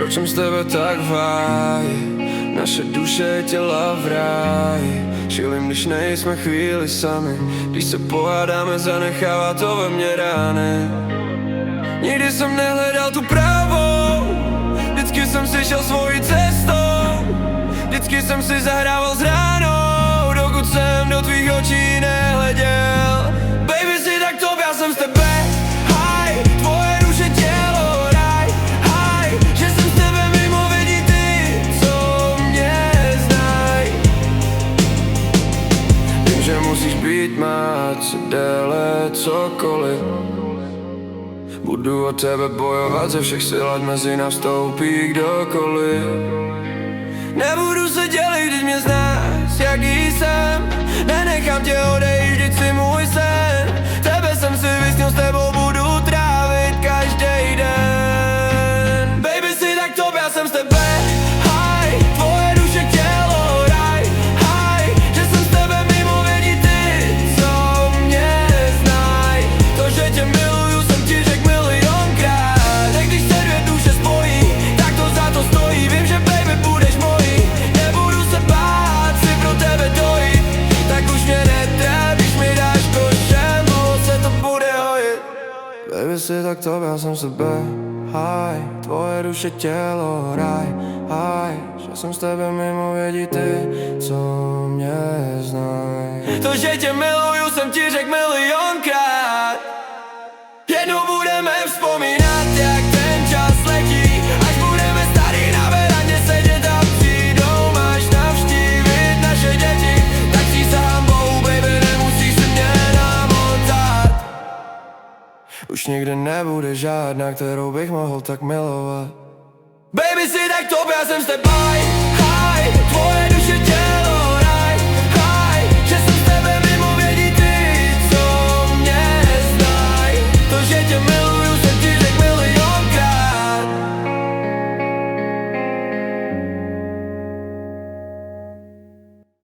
Proč jsem z tebe tak v háji? Naše duše těla v ráji. Šilím, když nejsme chvíli sami. Když se pohádáme, zanechává to ve mně rány. Nikdy jsem nehledal tu pravou, vždycky jsem si šel svojí cestou. Vždycky jsem si zahrával s ránou, dokud jsem do tvých očí nehleděl. Baby, si tak to, já jsem z tebe high, tvoje duše tělo raj, high, že jsem z tebe mimo, vidí ty, co mě znaj. Vím, že musíš být má, co déle, cokoliv. Budu o tebe bojovat ze všech sil, ať mezi nás vstoupí kdokoliv. Nebudu se dělit, když mě znáš, jaký jsem. Nenechám tě odejít, vždyť si můj sen. Tebe jsem si vysnil, s tebou budu trávit každý den. Baby, si tak to, já jsem z tebe high, tvoje duše tělo raj, high, že jsem z tebe mimo, vědí ty, co mě znaj. To, že tě miluju, jsem ti řekl milionkrát. Tak když se dvě duše spojí, tak to za to stojí. Vím, že baby budeš mojí, nebudu se bát si pro tebe dojít. Tak už mě netráp, když mi dáš košem, dlouho se to bude hojit. Baby, si tak to, já jsem z tebe high, tvoje duše tělo raj, high, že jsem z tebe mimo, vědí ty, co mě znaj. To, že tě miluju, jsem ti řekl milionkrát. Jednou budeme vzpomínat, jak ten čas letí, až budeme starý na verandě sedět a přijdou máš navštívit naše děti. Tak přísahám Bohu, baby, nemusíš si mě namotat. Už nikdy nebude žádná, kterou bych mohl tak milovat. Baby, si tak to, já jsem z tebe high, tvoje duše